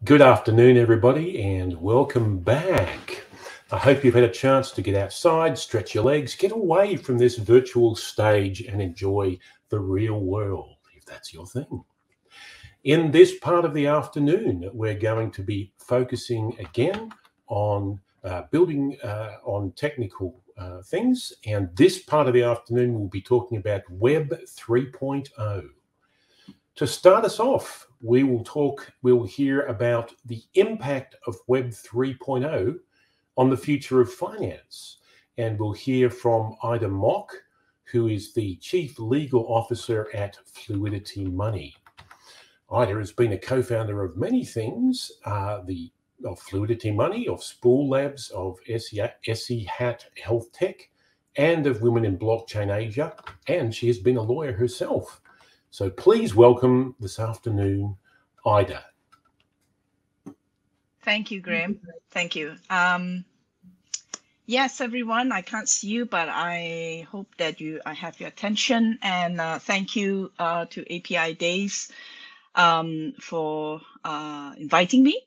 Good afternoon, everybody, and welcome back. I hope you've had a chance to get outside, stretch your legs, get away from this virtual stage and enjoy the real world, if that's your thing. In this part of the afternoon, we're going to be focusing again on building on technical things, and this part of the afternoon we'll be talking about Web 3.0. To start us off, we'll hear about the impact of Web 3.0 on the future of finance. And we'll hear from Ida Mok, who is the Chief Legal Officer at Fluidity Money. Ida has been a co-founder of many things, of Fluidity Money, of Spool Labs, of SE Hat Health Tech, and of Women in Blockchain Asia, and she has been a lawyer herself. So please welcome this afternoon, Ida. Thank you, Graham. Thank you. Yes, everyone, I can't see you, but I hope that I have your attention. And thank you to Apidays for inviting me.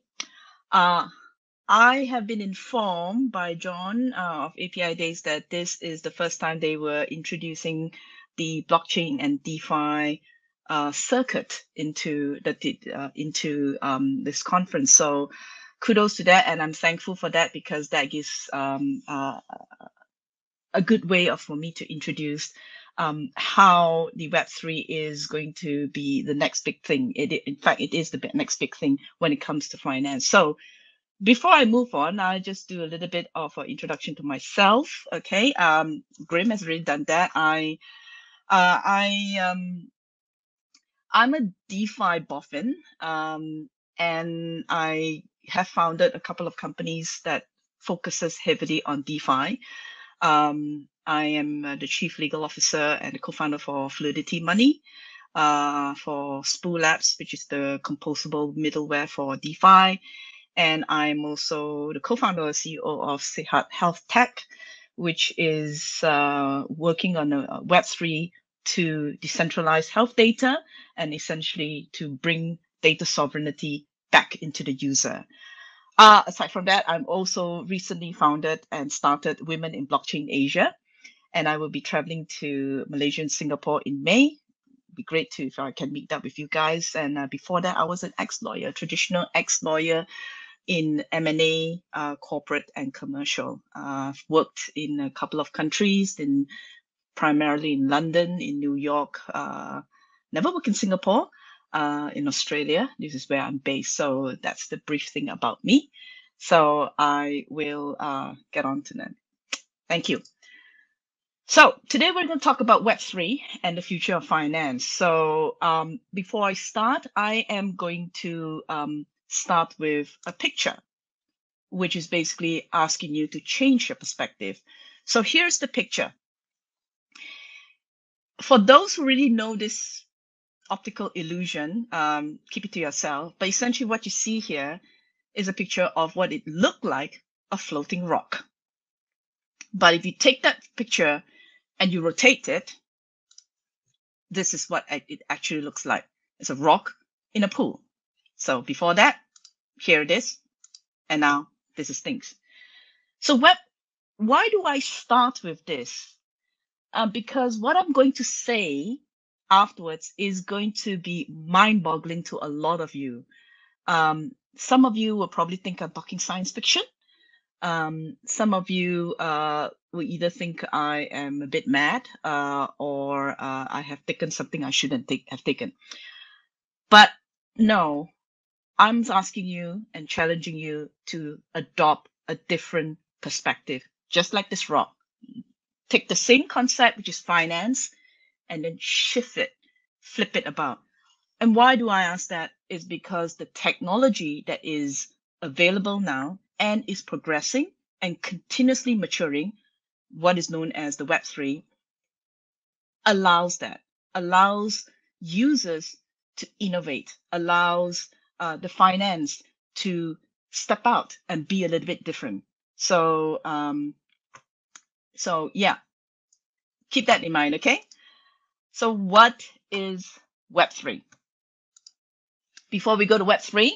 I have been informed by John of Apidays that this is the first time they were introducing the blockchain and DeFi circuit into this conference. So kudos to that, and I'm thankful for that because that gives a good way for me to introduce how the Web3 is going to be the next big thing. In fact, it is the next big thing when it comes to finance. So before I move on, I'll just do a little bit of an introduction to myself. Okay, Graham has already done that. I'm a DeFi boffin, and I have founded a couple of companies that focuses heavily on DeFi. I am the Chief Legal Officer and the co-founder for Fluidity Money, for Spool Labs, which is the composable middleware for DeFi. And I'm also the co-founder and CEO of Sihat Health Tech, which is working on a Web3 to decentralize health data and essentially to bring data sovereignty back into the user. Aside from that, I'm also recently founded and started Women in Blockchain Asia, and I will be traveling to Malaysia and Singapore in May. It'd be great if I can meet up with you guys. And before that, I was an ex-lawyer, traditional ex-lawyer in M&A, corporate and commercial. I've worked in a couple of countries, primarily in London, in New York, never worked in Singapore, in Australia. This is where I'm based. So that's the brief thing about me. So I will get on to that. Thank you. So today we're going to talk about Web3 and the future of finance. So before I start, I am going to start with a picture, which is basically asking you to change your perspective. So here's the picture. For those who really know this optical illusion, keep it to yourself. But essentially what you see here is a picture of what it looked like, a floating rock. But if you take that picture and you rotate it, this is what it actually looks like. It's a rock in a pool. So before that, here it is. And now this is things. So why do I start with this? Because what I'm going to say afterwards is going to be mind-boggling to a lot of you. Some of you will probably think I'm talking science fiction. Some of you will either think I am a bit mad or I have taken something I shouldn't have taken. But no, I'm asking you and challenging you to adopt a different perspective, just like this rock. Take the same concept, which is finance, and then shift it, flip it about. And why do I ask that? Is because the technology that is available now and is progressing and continuously maturing, what is known as the Web3, allows that, allows users to innovate, allows the finance to step out and be a little bit different. So yeah, keep that in mind, okay? So what is Web3? Before we go to Web3,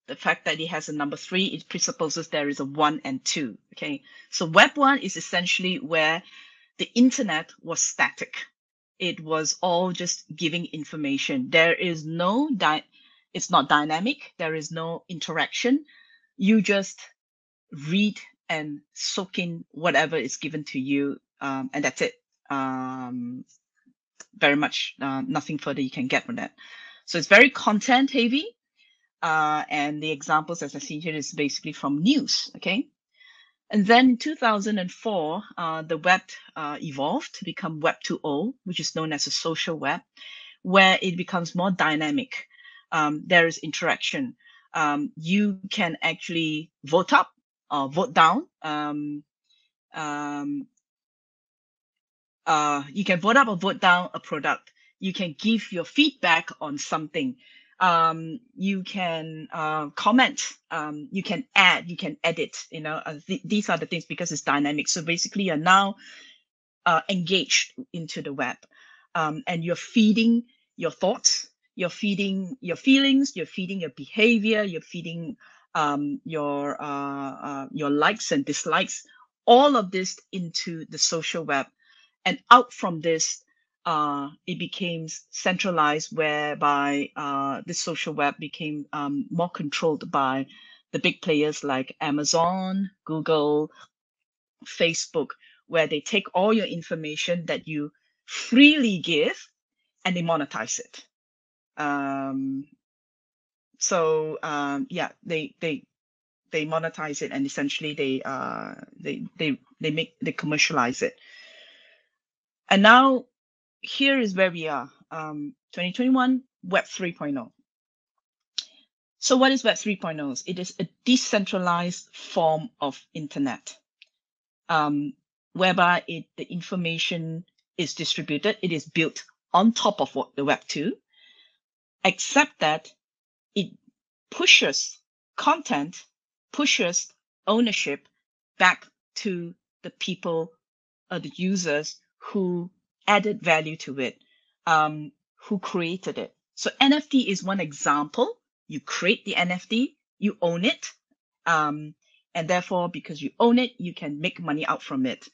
the fact that it has a number 3, it presupposes there is a 1 and 2. Okay, so Web 1 is essentially where the internet was static. It was all just giving information. There is no it's not dynamic. There is no interaction. You just read and soak in whatever is given to you, and that's it. Very much nothing further you can get from that. So it's very content heavy. And the examples, as I see here, is basically from news. Okay. And then in 2004, the web evolved to become Web 2.0, which is known as a social web, where it becomes more dynamic. There is interaction. You can actually vote up or vote down. You can vote up or vote down a product. You can give your feedback on something. You can comment. You can add. You can edit. You know, these are the things because it's dynamic. So basically, you're now engaged into the web, and you're feeding your thoughts. You're feeding your feelings. You're feeding your behavior. You're feeding your likes and dislikes. All of this into the social web. And out from this, it became centralized, whereby the social web became more controlled by the big players like Amazon, Google, Facebook, where they take all your information that you freely give and they monetize it. They monetize it, and essentially they commercialize it. And now here is where we are, 2021, Web 3.0. So what is Web 3.0? It is a decentralized form of internet, whereby the information is distributed. It is built on top of the Web 2, except that it pushes content, pushes ownership back to the people, the users who added value to it, who created it. So NFT is one example. You create the NFT, you own it, and therefore, because you own it, you can make money out from it.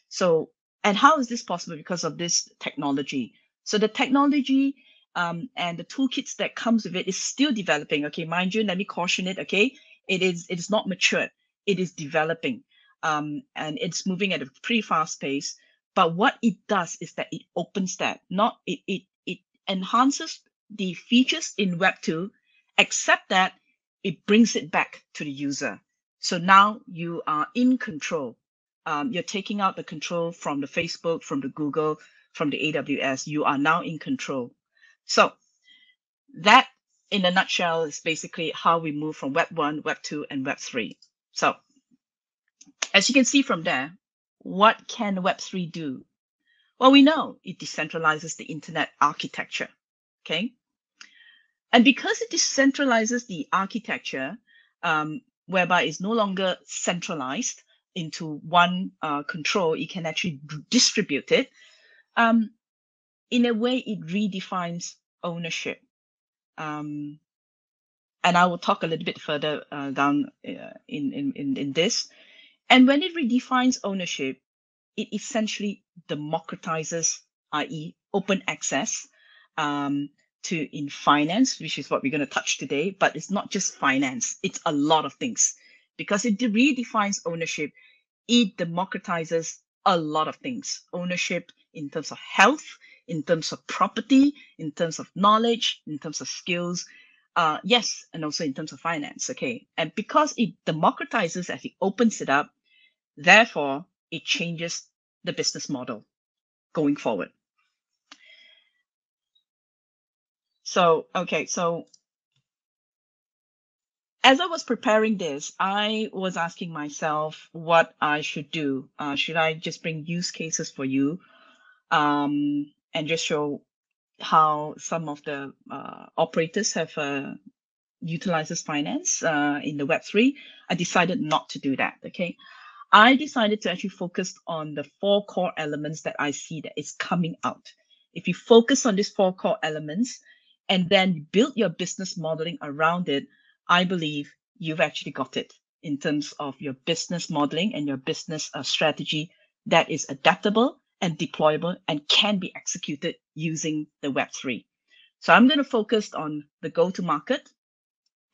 So, and how is this possible? Because of this technology. So the technology and the toolkits that comes with it is still developing. Okay, mind you, let me caution it. Okay, it is not matured. It is developing, and it's moving at a pretty fast pace. But what it does is that it opens that, it enhances the features in Web 2, except that it brings it back to the user. So now you are in control. You're taking out the control from the Facebook, from the Google, from the AWS. You are now in control. So that, in a nutshell, is basically how we move from Web 1, Web 2, and Web 3. So as you can see from there, what can Web 3 do? Well, we know it decentralizes the internet architecture, okay? And because it decentralizes the architecture, whereby it's no longer centralized into one control, it can actually distribute it. In a way, it redefines ownership. And I will talk a little bit further down in this. And when it redefines ownership, it essentially democratizes, i.e. open access in finance, which is what we're going to touch today. But it's not just finance, it's a lot of things. Because it redefines ownership, it democratizes a lot of things. Ownership in terms of health, in terms of property, in terms of knowledge, in terms of skills, yes, and also in terms of finance, okay? And because it democratizes as it opens it up, therefore, it changes the business model going forward. So, okay, so as I was preparing this, I was asking myself what I should do. Should I just bring use cases for you and just show how some of the operators have utilizes finance in the Web3? I decided not to do that, okay? I decided to actually focus on the 4 core elements that I see that is coming out. If you focus on these 4 core elements and then build your business modeling around it, I believe you've actually got it in terms of your business modeling and your business strategy that is adaptable and deployable and can be executed using the Web3. So I'm going to focus on the go-to-market,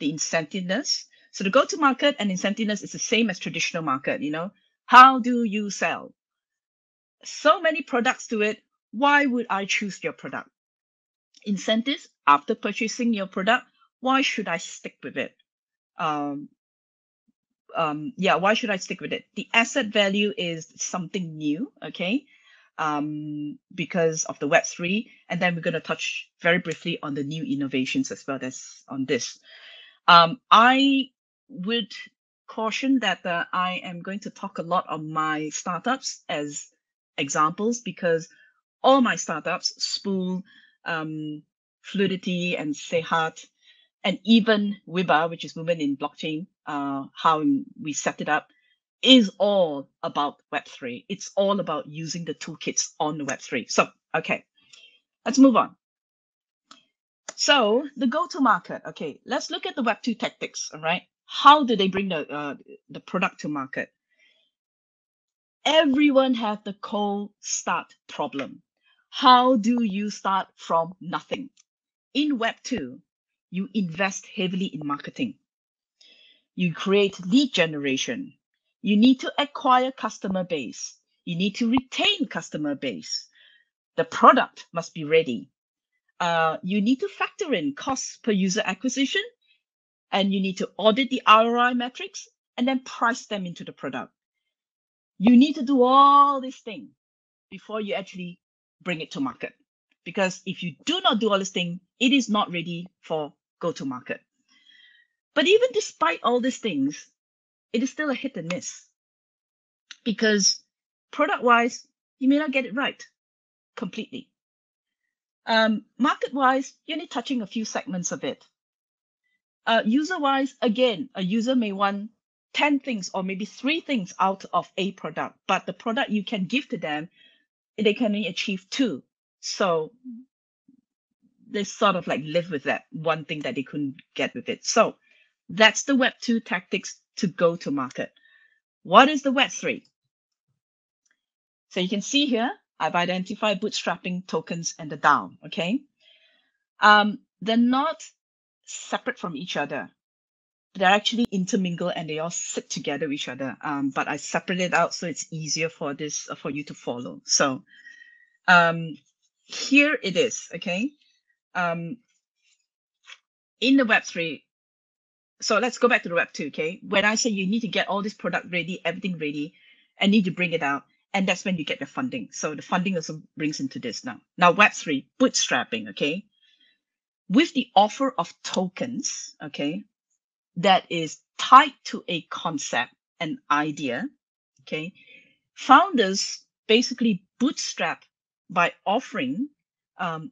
the incentiveness. So the go-to-market and incentiveness is the same as traditional market, you know. How do you sell? So many products to it. Why would I choose your product? Incentives after purchasing your product. Why should I stick with it? Why should I stick with it? The asset value is something new, okay? Because of the Web3, and then we're going to touch very briefly on the new innovations as well as on this. I would caution that I am going to talk a lot on my startups as examples, because all my startups, Spool, Fluidity, and Sehat, and even WIBA, which is Women in Blockchain, how we set it up, is all about Web3. It's all about using the toolkits on the Web3. So, okay, let's move on. So the go-to-market, okay, let's look at the Web2 tactics, all right? How do they bring the product to market? Everyone has the cold start problem. How do you start from nothing? In Web2, you invest heavily in marketing. You create lead generation. You need to acquire customer base. You need to retain customer base. The product must be ready. You need to factor in costs per user acquisition, and you need to audit the ROI metrics and then price them into the product. You need to do all these things before you actually bring it to market. Because if you do not do all these things, it is not ready for go-to-market. But even despite all these things, it is still a hit and miss. Because product-wise, you may not get it right completely. Market-wise, you're only touching a few segments of it. User-wise, again, a user may want 10 things or maybe 3 things out of a product, but the product you can give to them, they can only achieve 2. So they sort of like live with that one thing that they couldn't get with it. So that's the Web2 tactics to go to market. What is the Web3? So you can see here, I've identified bootstrapping, tokens, and the DAO, okay? They're not separate from each other. They're actually intermingled and they all sit together with each other. But I separated out so it's easier for this for you to follow. So here it is, okay? In the Web3, so let's go back to the Web2, okay? When I say you need to get all this product ready, everything ready, and need to bring it out, and that's when you get the funding. So the funding also brings into this now. Now Web3, bootstrapping, okay? With the offer of tokens, okay, that is tied to a concept, an idea, okay, founders basically bootstrap by offering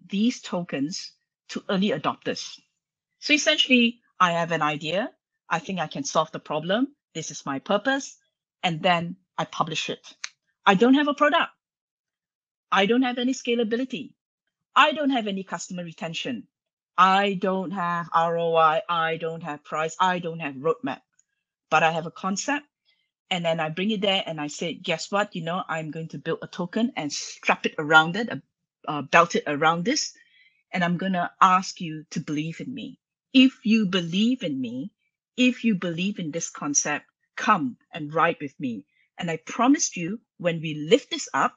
these tokens to early adopters. So essentially, I have an idea. I think I can solve the problem. This is my purpose. And then I publish it. I don't have a product. I don't have any scalability. I don't have any customer retention. I don't have ROI. I don't have price. I don't have roadmap. But I have a concept. And then I bring it there and I say, guess what? You know, I'm going to build a token and strap it around it, belt it around this. And I'm going to ask you to believe in me. If you believe in me, if you believe in this concept, come and ride with me. And I promised you, when we lift this up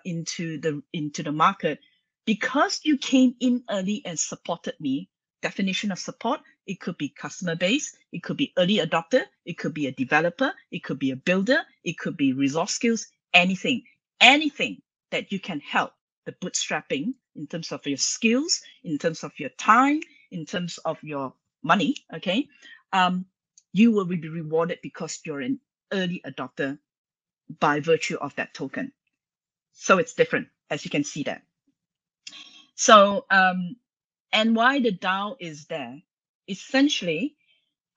into the market, because you came in early and supported me. Definition of support: it could be customer base, it could be early adopter, it could be a developer, it could be a builder, it could be resource skills, anything that you can help the bootstrapping in terms of your skills, in terms of your time, in terms of your money, okay? You will be rewarded because you're an early adopter by virtue of that token. So it's different, as you can see that. So, and why the DAO is there? Essentially,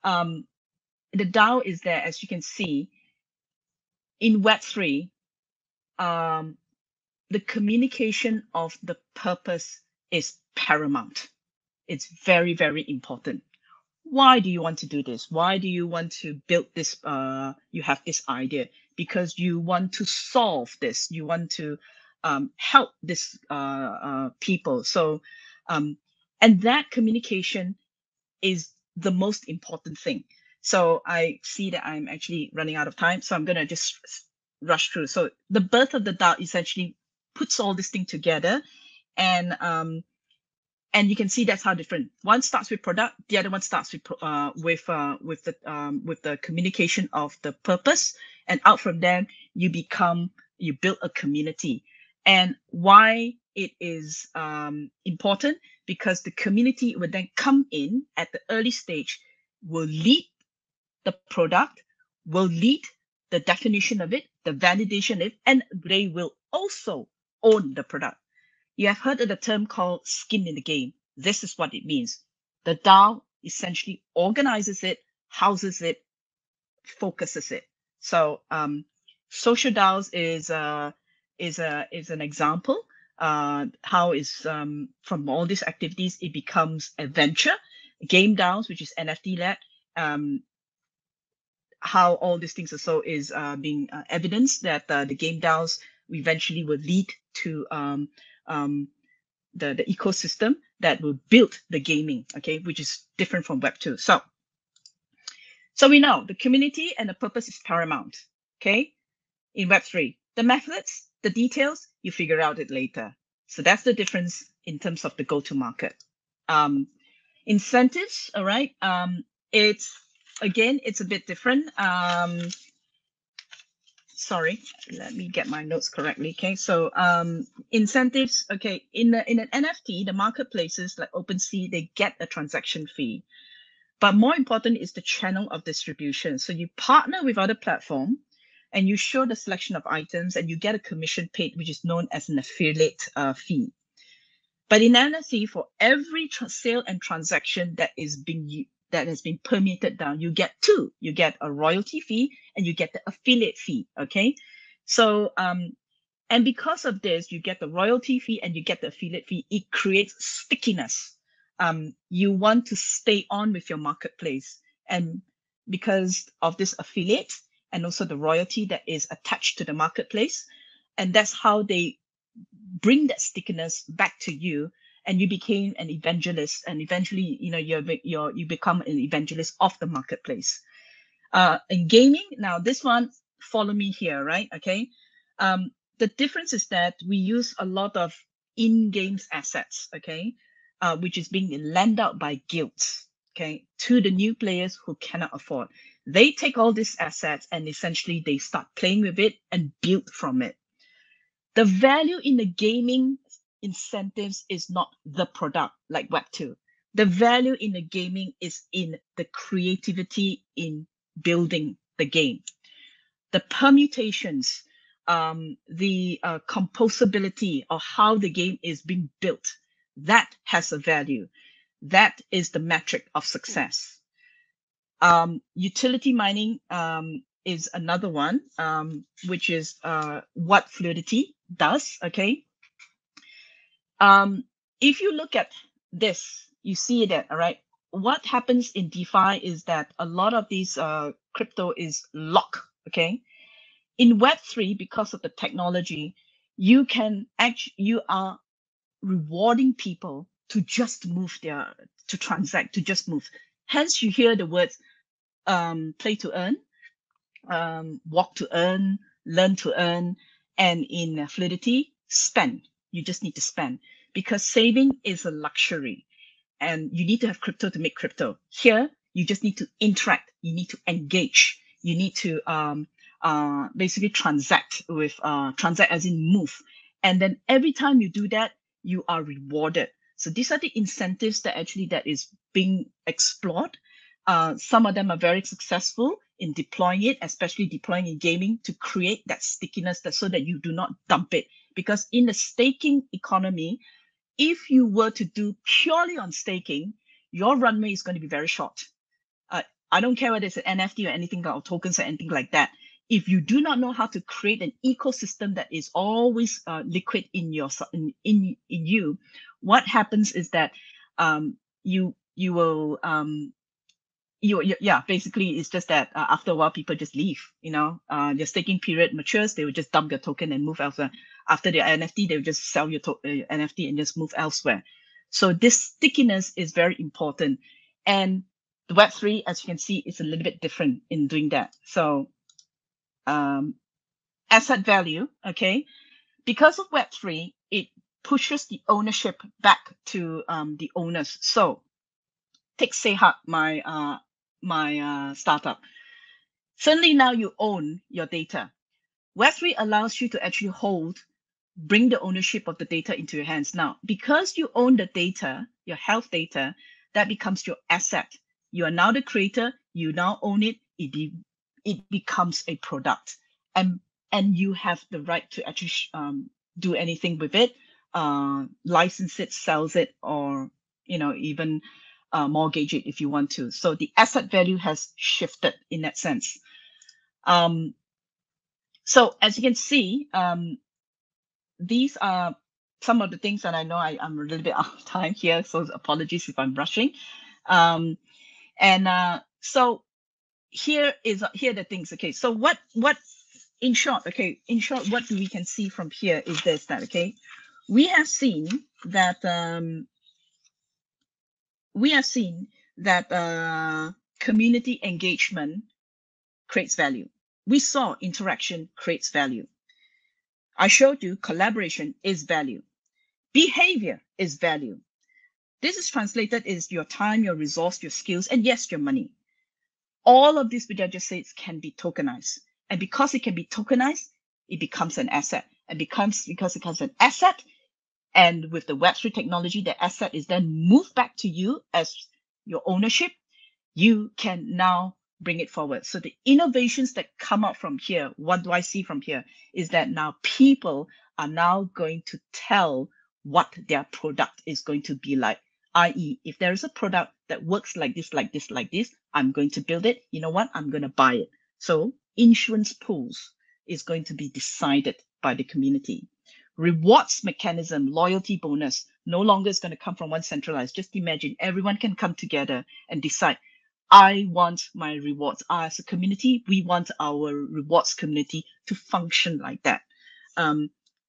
the DAO is there, as you can see, in Web3, the communication of the purpose is paramount. It's very, very important. Why do you want to do this? Why do you want to build this? You have this idea because you want to solve this. You want to help this people. So, and that communication is the most important thing. So I see that I'm actually running out of time. So I'm going to just rush through. So the birth of the DAO essentially puts all this thing together, and you can see that's how different. One starts with product, the other one starts with the communication of the purpose, and out from there you build a community. And why it is important, because the community will then come in at the early stage, will lead the product, will lead the definition of it, the validation of it, and they will also own the product. You have heard of the term called skin in the game. This is what it means. The DAO essentially organizes it, houses it, focuses it. So social DAOs is an example. How is from all these activities it becomes a venture. Game DAOs, which is NFT led, how all these things also is being evidenced that the game DAOs eventually will lead to the ecosystem that will build the gaming, okay, which is different from Web2. So we know the community and the purpose is paramount, okay, in Web3. The methods, the details, you figure out it later. So that's the difference in terms of the go-to-market. Incentives, all right, it's a bit different. Sorry, let me get my notes correctly. Okay, so incentives. Okay, in an NFT, the marketplaces like OpenSea, they get a transaction fee, but more important is the channel of distribution. So you partner with other platform, and you show the selection of items, and you get a commission paid, which is known as an affiliate fee. But in NFT, for every sale and transaction that has been permeated down, you get two. You get a royalty fee and you get the affiliate fee. Okay, so and because of this, you get the royalty fee and you get the affiliate fee. It creates stickiness. You want to stay on with your marketplace, and because of this affiliate and also the royalty that is attached to the marketplace, and that's how they bring that stickiness back to you, and you became an evangelist, and eventually you become an evangelist of the marketplace. In gaming, now this one, follow me here, right? Okay, the difference is that we use a lot of in-games assets, okay, which is being lent out by guilds, okay, to the new players who cannot afford. They take all these assets and essentially they start playing with it and build from it. The value in the gaming incentives is not the product like Web2. The value in the gaming is in the creativity in building the game. The permutations, the composability of how the game is being built, that has a value. That is the metric of success. Utility mining is another one, which is what Fluidity does. Okay. If you look at this, you see that, all right, what happens in DeFi is that a lot of these crypto is locked. Okay. In Web3, because of the technology, you are rewarding people to just move to transact, to just move. Hence, you hear the words play to earn, walk to earn, learn to earn, and in Fluidity, spend. You just need to spend, because saving is a luxury, and you need to have crypto to make crypto. Here, you just need to interact. You need to engage. You need to basically transact as in move. And then every time you do that, you are rewarded. So these are the incentives that is being explored. Some of them are very successful in deploying it, especially deploying in gaming, to create that stickiness so that you do not dump it. Because in the staking economy, if you were to do purely on staking, your runway is going to be very short. I don't care whether it's an NFT or anything, or tokens or anything like that. If you do not know how to create an ecosystem that is always liquid in you, what happens is that you will yeah, basically it's just that after a while people just leave. Your staking period matures, they will just dump your token and move elsewhere. After the NFT, they will just sell your NFT and just move elsewhere. So this stickiness is very important, and the Web3, as you can see, is a little bit different in doing that. So asset value, okay, because of Web3, it pushes the ownership back to the owners. So take Sayhak, my startup. Suddenly now you own your data. Web3 allows you to actually bring the ownership of the data into your hands. Now, because you own the data, your health data, that becomes your asset. You are now the creator, you now own it, it becomes a product. And you have the right to actually do anything with it, license it, sells it, or even mortgage it if you want to. So the asset value has shifted in that sense. So as you can see, these are some of the things that I know I'm a little bit out of time here, so apologies if I'm rushing. So here are the things. Okay, so what in short, what we can see from here is that okay, we have seen that community engagement creates value. We saw interaction creates value. I showed you collaboration is value. Behavior is value. This is translated is your time, your resource, your skills, and yes, your money. All of this, which I just said, can be tokenized. And because it can be tokenized, it becomes an asset. And because it becomes an asset, and with the Web3 technology, the asset is then moved back to you as your ownership, you can now bring it forward. So the innovations that come out from here, what do I see from here, is that now people are now going to tell what their product is going to be like. I.e., if there is a product that works like this, like this, like this, I'm going to build it. You know what? I'm going to buy it. So insurance pools is going to be decided by the community. Rewards mechanism, loyalty bonus, no longer is going to come from one centralized. Just imagine everyone can come together and decide, I want my rewards. As a community, we want our rewards community to function like that.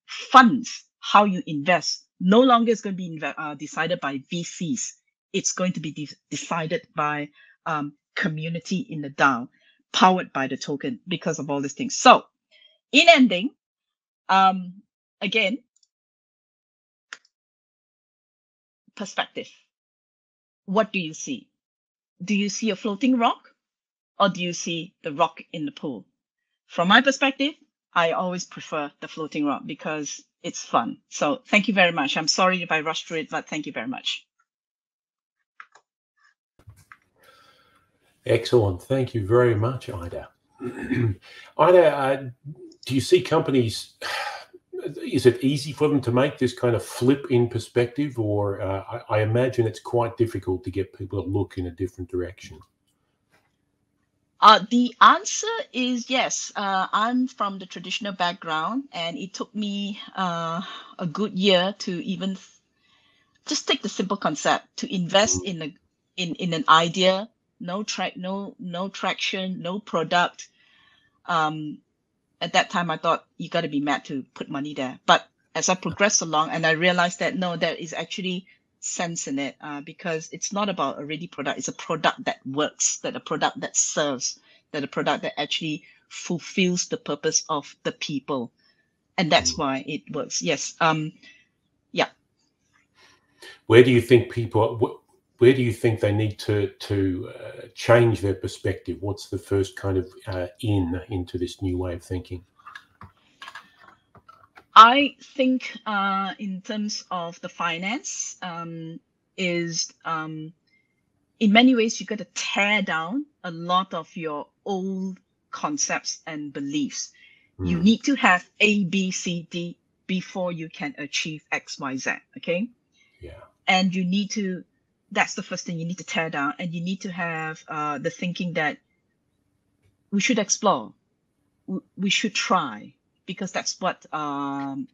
Funds, how you invest, no longer is going to be decided by VCs. It's going to be decided by community in the DAO, powered by the token because of all these things. So in ending, again, perspective. What do you see? Do you see a floating rock, or do you see the rock in the pool? From my perspective, I always prefer the floating rock because it's fun. So thank you very much. I'm sorry if I rushed through it, but thank you very much. Excellent. Thank you very much, Ida. Ida, do you see companies, is it easy for them to make this kind of flip in perspective, or I imagine it's quite difficult to get people to look in a different direction? The answer is yes. I'm from the traditional background, and it took me a good year to even just take the simple concept to invest in an idea. No traction, no product. At that time, I thought you got to be mad to put money there. But as I progressed along, and I realized that no, there is actually sense in it, because it's not about a ready product. It's a product that works, that a product that serves, that a product that actually fulfills the purpose of the people, and that's why it works. Yes. Yeah. Where do you think where do you think they need to change their perspective? What's the first kind of into this new way of thinking? I think in terms of the finance, is in many ways you got to tear down a lot of your old concepts and beliefs. You need to have A, B, C, D before you can achieve X, Y, Z. Okay. Yeah. And you need to, that's the first thing you need to tear down, and you need to have the thinking that we should explore, we should try, because that's what the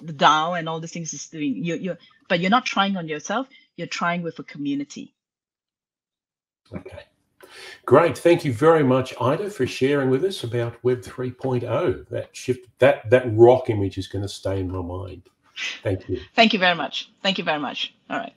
DAO and all these things is doing. But you're not trying on yourself, you're trying with a community. Okay. Great. Thank you very much, Ida, for sharing with us about Web 3.0. That shift, that rock image is going to stay in my mind. Thank you. Thank you very much. Thank you very much. All right.